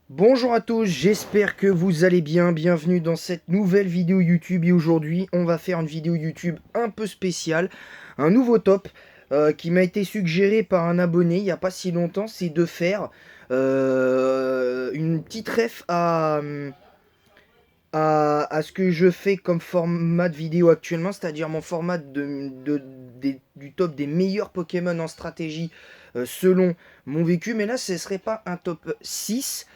Bonjour à tous, j'espère que vous allez bien. Bienvenue dans cette nouvelle vidéo YouTube. Et aujourd'hui, on va faire une vidéo YouTube un peu spéciale, un nouveau top qui m'a été suggéré par un abonné il n'y a pas si longtemps. C'est de faire une petite ref à ce que je fais comme format de vidéo actuellement, c'est-à-dire mon format du top des meilleurs Pokémon en stratégie selon mon vécu. Mais là, ce ne serait pas un top 6,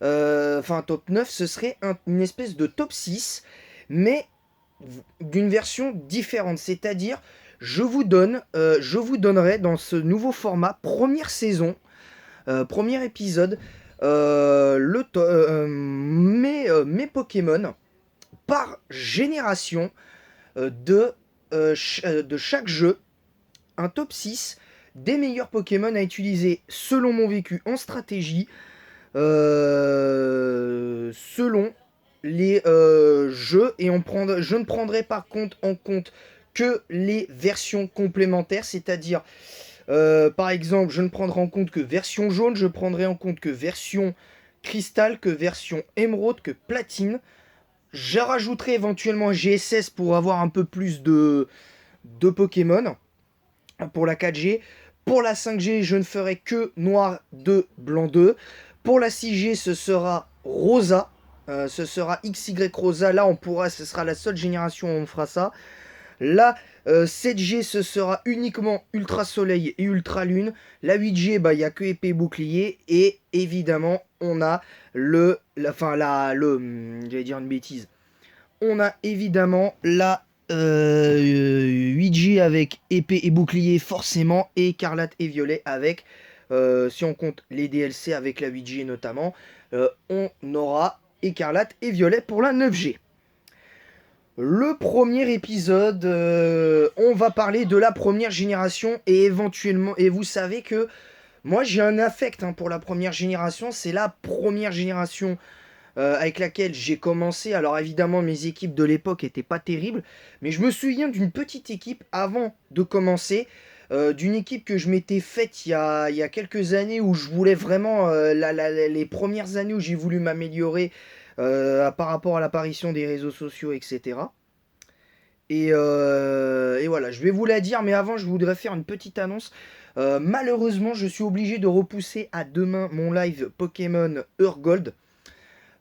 enfin un top 9, ce serait une espèce de top 6, mais d'une version différente. C'est-à-dire, je vous donnerai dans ce nouveau format, première saison, premier épisode, mes Pokémon par génération de chaque jeu, un top 6 des meilleurs Pokémon à utiliser selon mon vécu en stratégie, selon les jeux, et je ne prendrai par contre en compte que les versions complémentaires, c'est-à-dire par exemple, je ne prendrai en compte que version jaune, je prendrai en compte que version cristal, que version émeraude, que platine. Je rajouterai éventuellement un GSS pour avoir un peu plus de Pokémon pour la 4G. Pour la 5G, je ne ferai que noir 2, blanc 2. Pour la 6G, ce sera Rosa. Ce sera XY Rosa. Là, ce sera la seule génération où on fera ça. La 7G, ce sera uniquement Ultra Soleil et Ultra Lune. La 8G, il n'y a que épée bouclier. Et évidemment, on a j'allais dire une bêtise. On a évidemment la 8G avec épée et bouclier forcément, et écarlate et violet avec, si on compte les DLC avec la 8G notamment, on aura écarlate et violet pour la 9G. Le premier épisode, on va parler de la première génération et éventuellement, et vous savez que moi j'ai un affect pour la première génération, c'est la première génération avec laquelle j'ai commencé. Alors évidemment, mes équipes de l'époque n'étaient pas terribles, mais je me souviens d'une petite équipe avant de commencer, d'une équipe que je m'étais faite il y a quelques années, où je voulais vraiment, les premières années où j'ai voulu m'améliorer par rapport à l'apparition des réseaux sociaux, etc. Et voilà, je vais vous la dire, mais avant, je voudrais faire une petite annonce. Malheureusement, je suis obligé de repousser à demain mon live Pokémon Urgold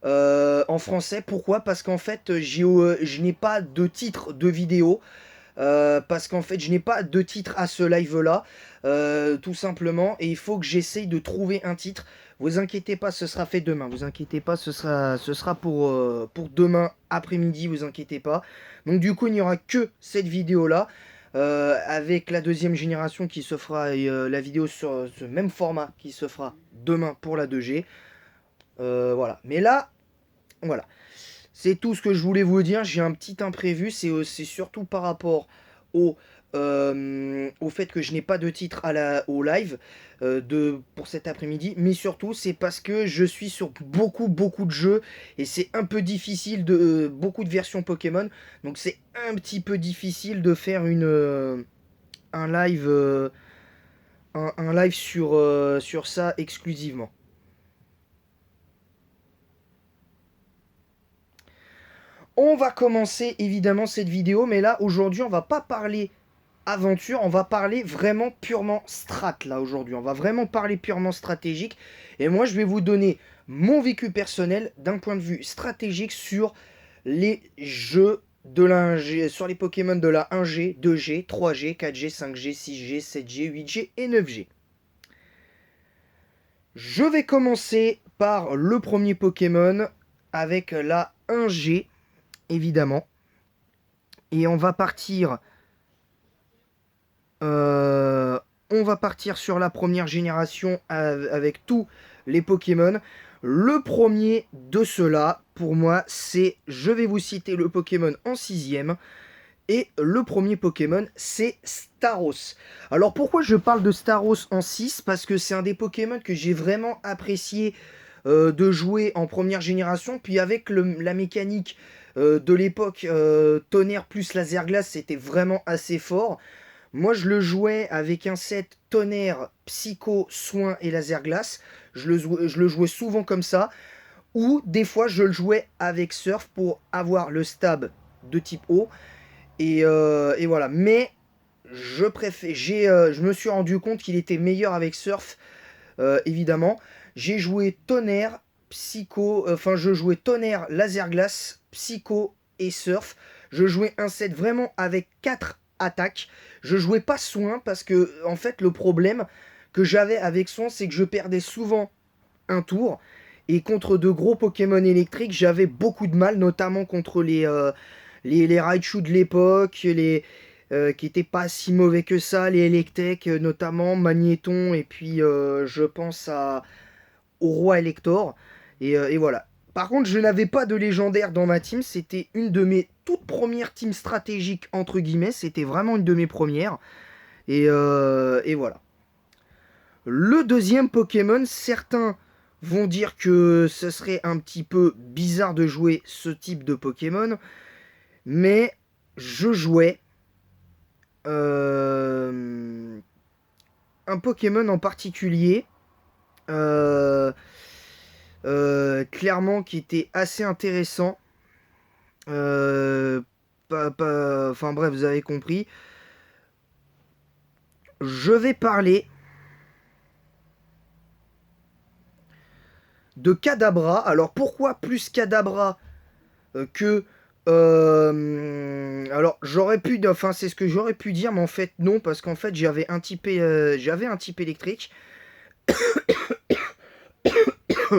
en français. Pourquoi? Parce qu'en fait, je n'ai pas de titre de vidéo. Parce qu'en fait, je n'ai pas de titre à ce live-là, tout simplement. Et il faut que j'essaye de trouver un titre. Vous inquiétez pas, ce sera fait demain. Vous inquiétez pas, ce sera pour demain après-midi. Vous inquiétez pas. Donc du coup, il n'y aura que cette vidéo-là. Avec la deuxième génération qui se fera, la vidéo sur ce même format qui se fera demain pour la 2G. Voilà. Mais là, voilà. C'est tout ce que je voulais vous dire. J'ai un petit imprévu. C'est surtout par rapport au, au fait que je n'ai pas de titre au live pour cet après-midi. Mais surtout, c'est parce que je suis sur beaucoup de jeux. Et c'est un peu difficile beaucoup de versions Pokémon. Donc c'est un petit peu difficile de faire un live, un live sur ça exclusivement. On va commencer évidemment cette vidéo, mais là aujourd'hui on va pas parler aventure, on va parler vraiment purement strat là aujourd'hui. On va vraiment parler purement stratégique, et moi je vais vous donner mon vécu personnel d'un point de vue stratégique sur les jeux de la 1G, sur les Pokémon de la 1G, 2G, 3G, 4G, 5G, 6G, 7G, 8G et 9G. Je vais commencer par le premier Pokémon avec la 1G évidemment. Et euh, on va partir sur la première génération avec tous les Pokémon. Le premier de ceux-là, pour moi, je vais vous citer le Pokémon en sixième. Et le premier Pokémon, c'est Staros. Alors pourquoi je parle de Staros en 6? Parce que c'est un des Pokémon que j'ai vraiment apprécié de jouer en première génération. Puis avec la mécanique de l'époque, tonnerre plus laser glace, c'était vraiment assez fort. Moi, je le jouais avec un set tonnerre, psycho, soin et laser glace. Je le jouais souvent comme ça. ou des fois je le jouais avec Surf pour avoir le stab de type eau. Et voilà. Mais je me suis rendu compte qu'il était meilleur avec Surf, évidemment. J'ai joué Tonnerre, Psycho, enfin je jouais Tonnerre, Laser Glace, Psycho et Surf. Je jouais un set vraiment avec 4 attaques. Je jouais pas Soin parce que en fait le problème que j'avais avec Soin, c'est que je perdais souvent un tour. Et contre de gros Pokémon électriques, j'avais beaucoup de mal, notamment contre les Raichu de l'époque, qui étaient pas si mauvais que ça, les Electek, notamment Magnéton, et puis je pense au Roi Elector. Et voilà. Par contre, je n'avais pas de légendaire dans ma team, c'était une de mes toutes premières teams stratégiques, entre guillemets, c'était vraiment une de mes premières. Et voilà. Le deuxième Pokémon, certains vont dire que ce serait un petit peu bizarre de jouer ce type de Pokémon, mais je jouais un Pokémon en particulier, euh, clairement qui était assez intéressant. Enfin bref, vous avez compris. Je vais parler de Kadabra. Alors pourquoi plus Kadabra que... alors j'aurais pu... Enfin c'est ce que j'aurais pu dire, mais en fait non, parce qu'en fait j'avais un type électrique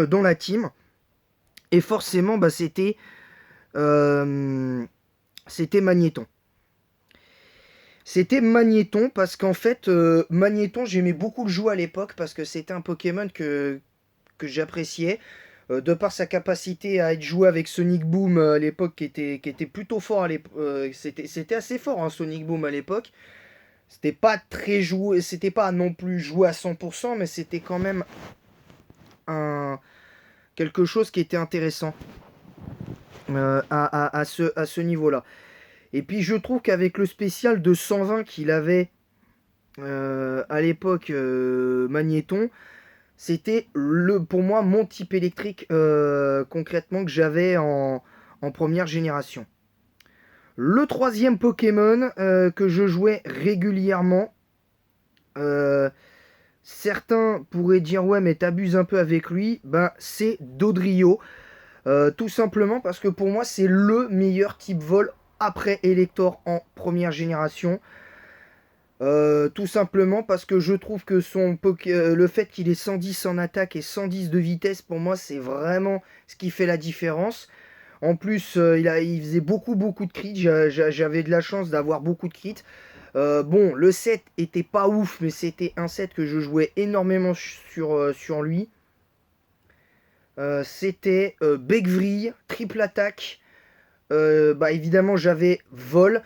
dans la team. Et forcément bah, c'était Magnéton. C'était Magnéton parce qu'en fait, Magnéton, j'aimais beaucoup le jouer à l'époque parce que c'était un Pokémon que j'appréciais. De par sa capacité à être joué avec Sonic Boom à l'époque, qui était plutôt fort à l'époque. C'était assez fort, hein, Sonic Boom à l'époque. C'était pas très joué, c'était pas non plus joué à 100%, mais c'était quand même quelque chose qui était intéressant à ce niveau-là. Et puis je trouve qu'avec le spécial de 120 qu'il avait à l'époque, Magnéton, c'était pour moi mon type électrique concrètement que j'avais en première génération. Le troisième Pokémon que je jouais régulièrement, euh, certains pourraient dire ouais mais t'abuses un peu avec lui, ben c'est Dodrio. Tout simplement parce que pour moi c'est le meilleur type vol après Elector en première génération. Tout simplement parce que je trouve que le fait qu'il ait 110 en attaque et 110 de vitesse, pour moi, c'est vraiment ce qui fait la différence. En plus, il faisait beaucoup de crits. J'avais de la chance d'avoir beaucoup de crits. Bon, le set était pas ouf, mais c'était un set que je jouais énormément sur lui. C'était Bequevrille, triple attaque. Bah, évidemment, j'avais vol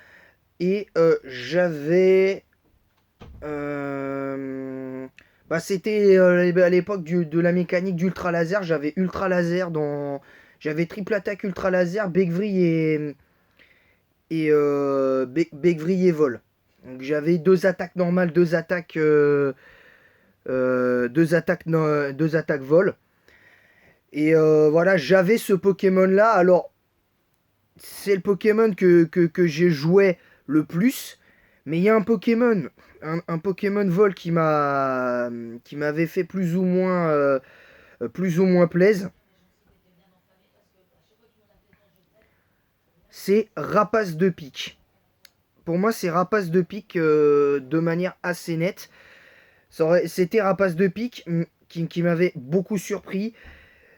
et j'avais bah, c'était à l'époque de la mécanique d'ultra laser. J'avais ultra laser j'avais triple attaque ultra laser, Bequevrille et vol. Donc j'avais deux attaques normales, deux attaques vol. Et voilà, j'avais ce Pokémon là. Alors c'est le Pokémon que j'ai joué le plus. Mais il y a un Pokémon vol qui m'avait fait plus ou moins plaise. C'est Rapace de pique. Pour moi, c'est Rapace de pique de manière assez nette. C'était Rapace de pique qui m'avait beaucoup surpris.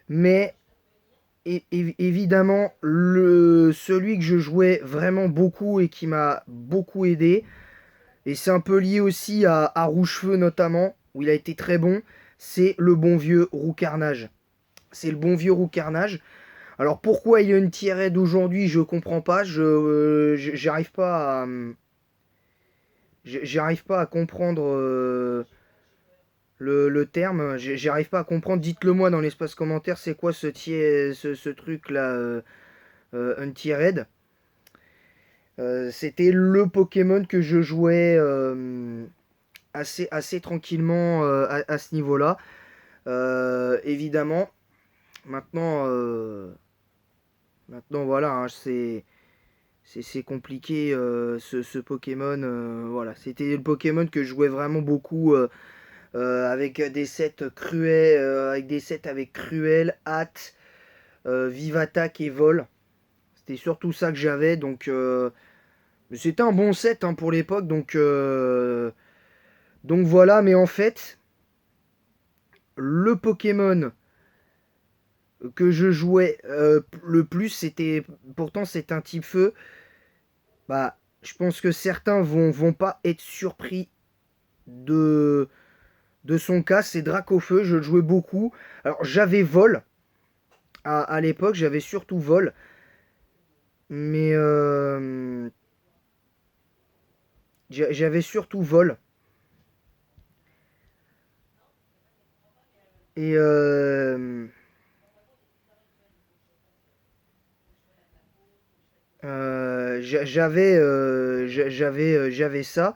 Mais évidemment, celui que je jouais vraiment beaucoup et qui m'a beaucoup aidé, et c'est un peu lié aussi à Rouge-Feu notamment, où il a été très bon, c'est le bon vieux Roux Carnage. C'est le bon vieux Roux Carnage. Alors pourquoi il y a une tier d'aujourd'hui, je comprends pas. J'arrive pas j'arrive pas à comprendre le terme. J'arrive pas à comprendre. Dites-le moi dans l'espace commentaire, c'est quoi ce truc là, un tier. C'était le Pokémon que je jouais assez tranquillement à ce niveau-là. Évidemment. Maintenant, maintenant voilà, hein, c'est compliqué ce Pokémon. Voilà, c'était le Pokémon que je jouais vraiment beaucoup avec des sets cruels, avec des sets avec Cruel, Hâte, Vive Attaque et Vol. C'était surtout ça que j'avais, donc c'était un bon set hein, pour l'époque, donc voilà. Mais en fait, le Pokémon que je jouais le plus, c'était pourtant c'est un type feu. Bah, je pense que certains vont pas être surpris de son cas. C'est Dracofeu, je le jouais beaucoup. Alors j'avais Vol à l'époque, j'avais surtout Vol, mais j'avais surtout Vol. Et j'avais ça.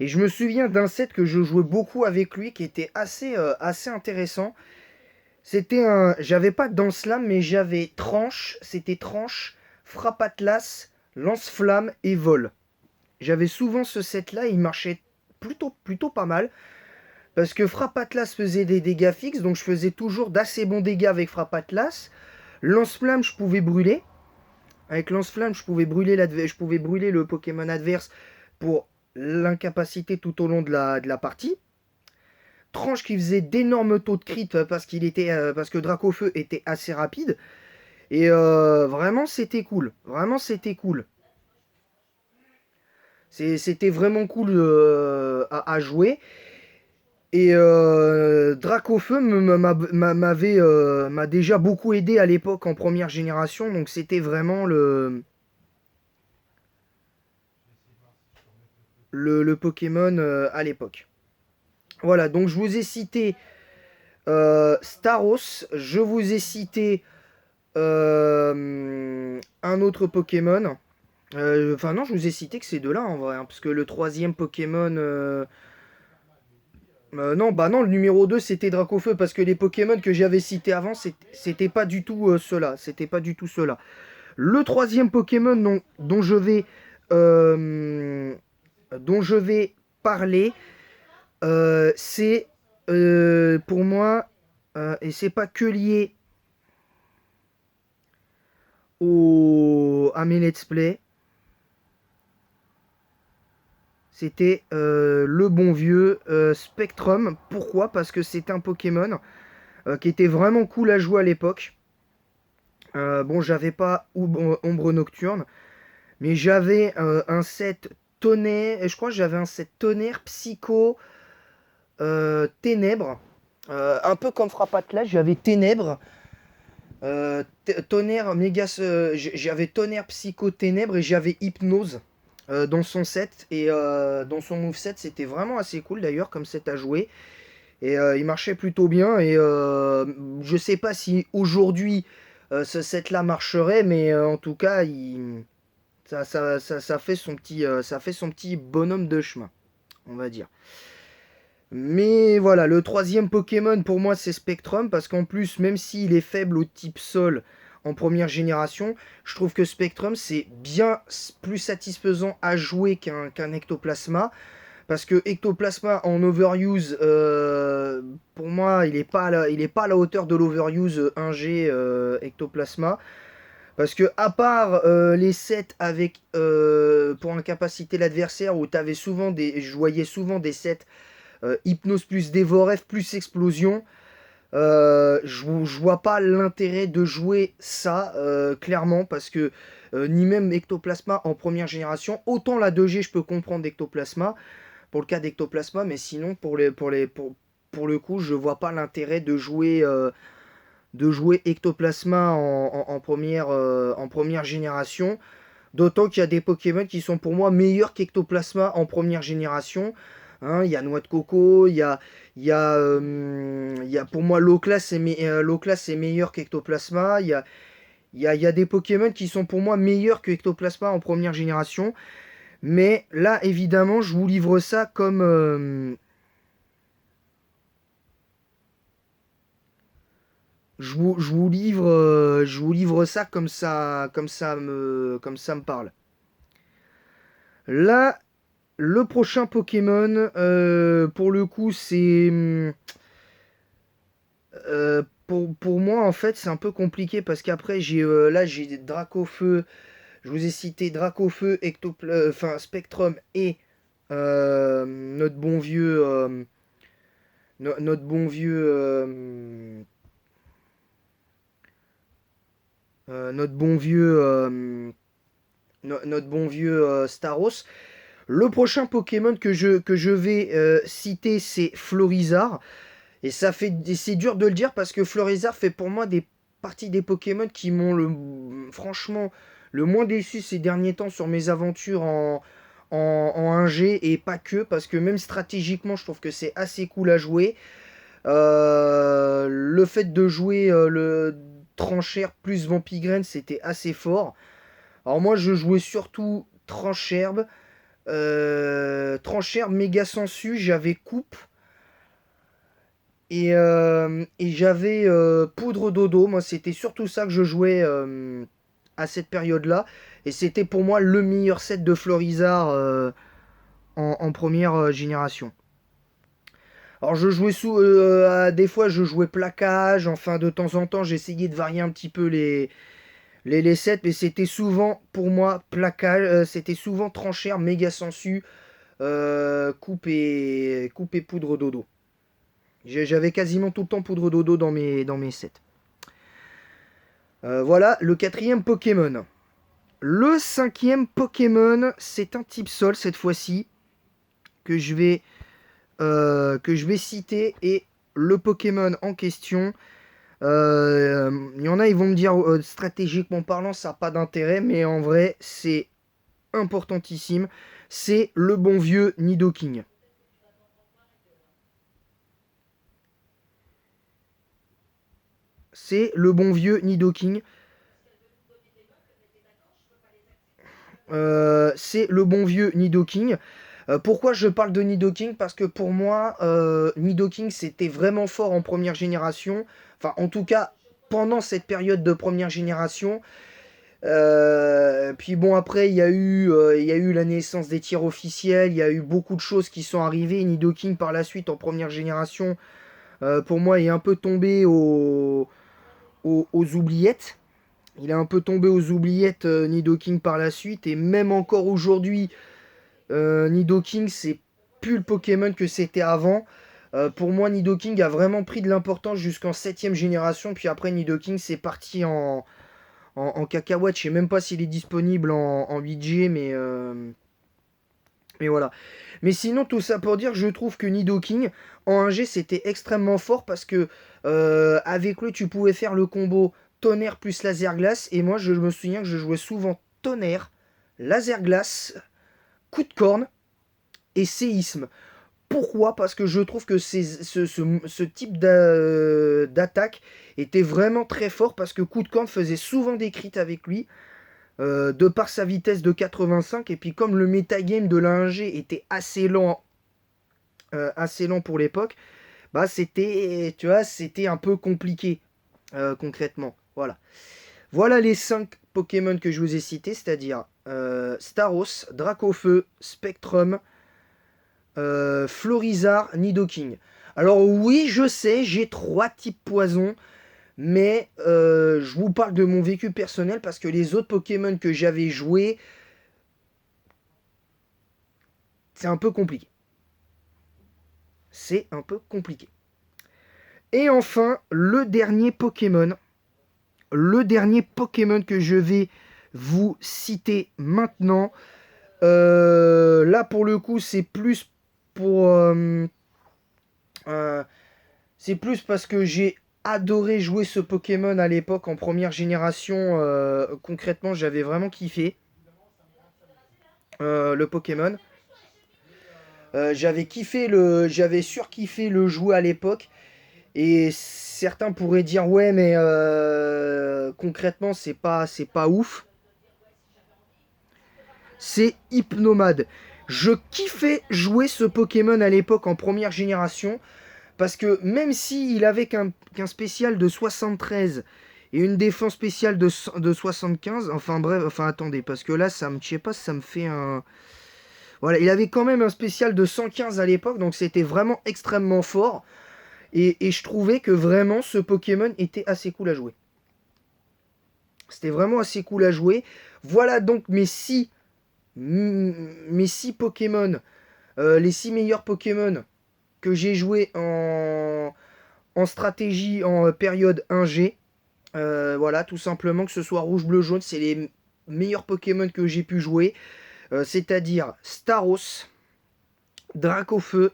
Et je me souviens d'un set que je jouais beaucoup avec lui qui était assez intéressant. C'était un. J'avais pas Danslam, mais j'avais Tranche. C'était Tranche, Frappe Atlas, Lance-Flamme et Vol. J'avais souvent ce set-là, il marchait plutôt pas mal. Parce que Frappe Atlas faisait des dégâts fixes, donc je faisais toujours d'assez bons dégâts avec Frappe Atlas. Lance-Flamme, je pouvais brûler. Avec Lance-Flamme, je pouvais brûler le Pokémon adverse pour l'incapacité tout au long de la partie. Tranche qui faisait d'énormes taux de crit parce que Dracofeu était assez rapide. Et vraiment, c'était cool. Vraiment, c'était cool. C'était vraiment cool à jouer. Et Dracofeu m'a déjà beaucoup aidé à l'époque en première génération. Donc c'était vraiment le Pokémon à l'époque. Voilà, donc je vous ai cité Staros, je vous ai cité un autre Pokémon. Enfin non, je vous ai cité que ces deux-là en vrai, hein, parce que le troisième Pokémon... non, bah non, le numéro 2 c'était Dracofeu, parce que les Pokémon que j'avais cités avant, c'était pas du tout ceux-là. C'était pas du tout ceux-là. Le troisième Pokémon euh, dont je vais parler, c'est pour moi, et c'est pas que lié à mes let's play, c'était le bon vieux Spectrum. Pourquoi? Parce que c'est un Pokémon qui était vraiment cool à jouer à l'époque. Bon, j'avais pas Ombre Nocturne, mais j'avais un set tonnerre, je crois que j'avais un set tonnerre, psycho, ténèbres. Un peu comme Frappe Atlas, j'avais ténèbres. Tonnerre, j'avais tonnerre, psycho, ténèbres et j'avais hypnose dans son set. Et dans son moveset, c'était vraiment assez cool d'ailleurs comme set à jouer. Et il marchait plutôt bien. Et je sais pas si aujourd'hui ce set là marcherait, mais en tout cas, ça fait son petit bonhomme de chemin, on va dire. Mais voilà, le troisième Pokémon pour moi c'est Spectrum, parce qu'en plus, même s'il est faible au type sol en première génération, je trouve que Spectrum c'est bien plus satisfaisant à jouer qu'un Ectoplasma. Parce que Ectoplasma en overuse, pour moi, il est pas à la hauteur de l'overuse 1G Ectoplasma. Parce que à part les sets avec pour incapaciter l'adversaire où je voyais souvent des sets Hypnose plus Dévoref plus Explosion. Je vois pas l'intérêt de jouer ça, clairement, parce que ni même Ectoplasma en première génération. Autant la 2G, je peux comprendre Ectoplasma, pour le cas d'Ectoplasma, mais sinon, pour le coup, je vois pas l'intérêt de jouer Ectoplasma en première génération. D'autant qu'il y a des Pokémon qui sont pour moi meilleurs qu'Ectoplasma en première génération. Hein, il y a Noix de Coco, il y a pour moi Loclas est meilleur qu'Ectoplasma. Il y a des Pokémon qui sont pour moi meilleurs que Ectoplasma en première génération. Mais là, évidemment, je vous livre ça je vous livre ça comme ça me parle. Là, le prochain Pokémon, pour le coup, c'est pour moi en fait c'est un peu compliqué parce qu'après j'ai Dracofeu, je vous ai cité Dracofeu, enfin Spectrum et notre bon vieux notre bon vieux notre bon vieux notre bon vieux Staros. Le prochain Pokémon que je vais citer, c'est Florizarre. Et c'est dur de le dire parce que Florizarre fait pour moi des parties des Pokémon qui m'ont franchement le moins déçu ces derniers temps sur mes aventures en 1G et pas que, parce que même stratégiquement, je trouve que c'est assez cool à jouer. Le fait de jouer le Tranchère plus Vampigraine, c'était assez fort. Alors moi, je jouais surtout Trancherbe. Tranchère, méga sensu, j'avais coupe et j'avais poudre dodo. Moi, c'était surtout ça que je jouais à cette période-là. Et c'était pour moi le meilleur set de Florizarre en première génération. Alors, des fois, je jouais plaquage. Enfin, de temps en temps, j'essayais de varier un petit peu les sets. Mais c'était souvent, pour moi, plaquage. C'était souvent tranchère, méga sensu. Coupe et poudre dodo. J'avais quasiment tout le temps poudre dodo dans mes sets. Voilà, le quatrième Pokémon. Le cinquième Pokémon, c'est un type sol cette fois-ci que je vais citer. Et le Pokémon en question, il y en a, ils vont me dire stratégiquement parlant, ça n'a pas d'intérêt, mais en vrai, c'est importantissime. C'est le bon vieux Nidoking. C'est le bon vieux Nidoking. C'est le bon vieux Nidoking. Pourquoi je parle de Nidoking? Parce que pour moi, Nidoking c'était vraiment fort en première génération. Enfin, en tout cas, pendant cette période de première génération. Puis bon, après, il y a eu la naissance des tirs officiels. Il y a eu beaucoup de choses qui sont arrivées. Nidoking, par la suite, en première génération, pour moi, est un peu tombé aux oubliettes. Il est un peu tombé aux oubliettes, Nidoking, par la suite. Et même encore aujourd'hui, Nidoking, c'est plus le Pokémon que c'était avant. Pour moi, Nidoking a vraiment pris de l'importance jusqu'en 7ème génération. Puis après, Nidoking, c'est parti en cacahuète. Je sais même pas s'il est disponible en 8G, mais voilà. Mais sinon, tout ça pour dire, je trouve que Nidoking, en 1G, c'était extrêmement fort parce que avec lui, tu pouvais faire le combo tonnerre plus laser glace. Et moi, je me souviens que je jouais souvent tonnerre, laser glace, coup de corne et séisme. Pourquoi? Parce que je trouve que ce type d'attaque était vraiment très fort parce que coup de corne faisait souvent des crits avec lui. De par sa vitesse de 85 et puis comme le metagame de la 1G était assez lent pour l'époque, bah c'était un peu compliqué concrètement. Voilà les 5 Pokémon que je vous ai cités, c'est-à-dire Staros, Dracofeu, Spectrum, Florizarre, Nidoking. Alors oui, je sais, j'ai 3 types poison, mais je vous parle de mon vécu personnel parce que les autres Pokémon que j'avais joués, c'est un peu compliqué. C'est un peu compliqué. Et enfin, le dernier Pokémon. Le dernier Pokémon que je vais vous citer maintenant. Là, pour le coup, c'est plus pour... c'est plus parce que j'ai adoré jouer ce Pokémon à l'époque en première génération. Concrètement, j'avais vraiment kiffé le Pokémon. J'avais surkiffé le jouer à l'époque. Et certains pourraient dire ouais, mais concrètement, c'est pas ouf. C'est Hypnomade. Je kiffais jouer ce Pokémon à l'époque en première génération Parce que même s'il avait qu'un spécial de 73 et une défense spéciale de 75, enfin bref, enfin attendez, parce que là, je sais pas si ça me fait un... Voilà, il avait quand même un spécial de 115 à l'époque, donc c'était vraiment extrêmement fort. Et je trouvais que vraiment ce Pokémon était assez cool à jouer. C'était vraiment assez cool à jouer. Voilà donc mes six Pokémon, les 6 meilleurs Pokémon que j'ai joué en stratégie en période 1G. Voilà, tout simplement, que ce soit rouge, bleu, jaune, c'est les meilleurs Pokémon que j'ai pu jouer. C'est-à-dire Staros, Dracofeu,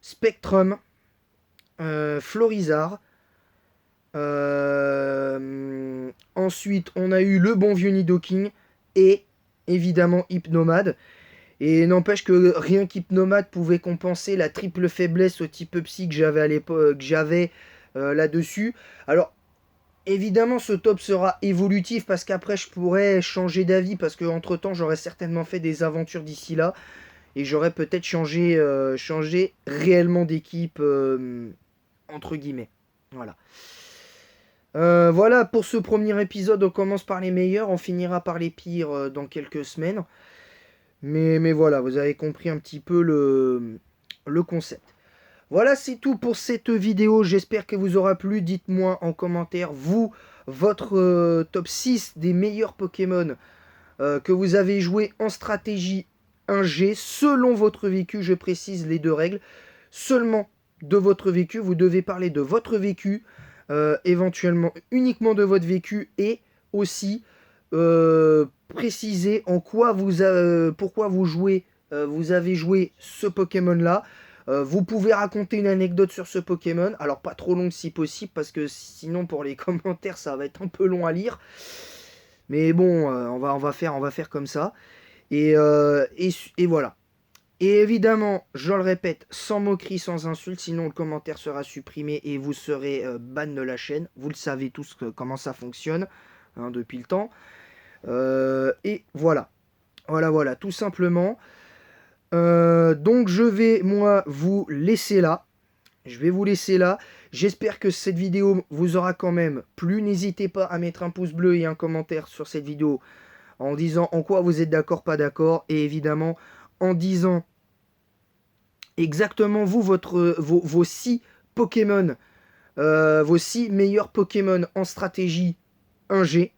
Spectrum, Florizard. Ensuite, on a eu le bon vieux Nidoking et évidemment Hypnomade. Et n'empêche que rien qu'Hypnomade pouvait compenser la triple faiblesse au type psy que j'avais à l'époque, là-dessus. Alors, évidemment, ce top sera évolutif parce qu'après, je pourrais changer d'avis parce qu'entre temps, j'aurais certainement fait des aventures d'ici là et j'aurais peut-être changé réellement d'équipe, entre guillemets. Voilà. Voilà pour ce premier épisode. On commence par les meilleurs, on finira par les pires dans quelques semaines. Mais voilà, vous avez compris un petit peu le concept. Voilà, c'est tout pour cette vidéo. J'espère qu'elle vous aura plu. Dites-moi en commentaire, vous, votre top 6 des meilleurs Pokémon que vous avez joué en stratégie 1G, selon votre vécu. Je précise les deux règles. Seulement de votre vécu. Vous devez parler de votre vécu, éventuellement uniquement de votre vécu, et aussi préciser en quoi pourquoi vous avez joué ce Pokémon-là. Vous pouvez raconter une anecdote sur ce Pokémon, alors pas trop longue si possible, parce que sinon pour les commentaires ça va être un peu long à lire. Mais bon, on va faire comme ça. Et voilà. Et évidemment, je le répète, sans moquerie, sans insulte, sinon le commentaire sera supprimé et vous serez ban de la chaîne. Vous le savez tous comment ça fonctionne, hein, depuis le temps. Et voilà. Voilà, tout simplement. Donc je vais, moi, vous laisser là. Je vais vous laisser là. J'espère que cette vidéo vous aura quand même plu. N'hésitez pas à mettre un pouce bleu et un commentaire sur cette vidéo en disant en quoi vous êtes d'accord, pas d'accord. Et évidemment, en disant exactement vos 6 Pokémon, vos 6 meilleurs Pokémon en stratégie 1G.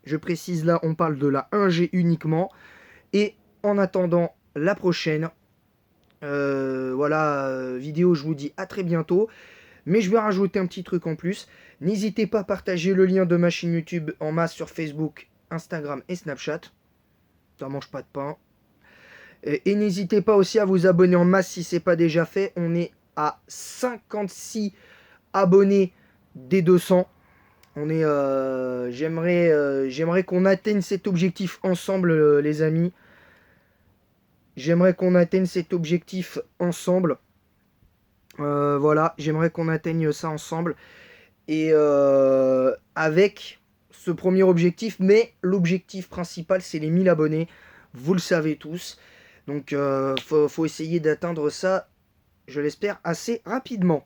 Je précise là, on parle de la 1G uniquement. Et en attendant la prochaine vidéo, je vous dis à très bientôt. Mais je vais rajouter un petit truc en plus. N'hésitez pas à partager le lien de ma chaîne YouTube en masse sur Facebook, Instagram et Snapchat. Ça mange pas de pain. Et n'hésitez pas aussi à vous abonner en masse si ce n'est pas déjà fait. On est à 56 abonnés des 200. J'aimerais qu'on atteigne cet objectif ensemble, les amis. J'aimerais qu'on atteigne cet objectif ensemble. Voilà, j'aimerais qu'on atteigne ça ensemble. Et avec ce premier objectif, mais l'objectif principal, c'est les 1000 abonnés. Vous le savez tous. Donc, faut essayer d'atteindre ça, je l'espère, assez rapidement.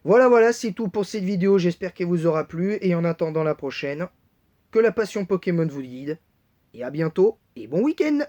Voilà, c'est tout pour cette vidéo. J'espère qu'elle vous aura plu. Et en attendant la prochaine, que la passion Pokémon vous guide. Et à bientôt, et bon week-end!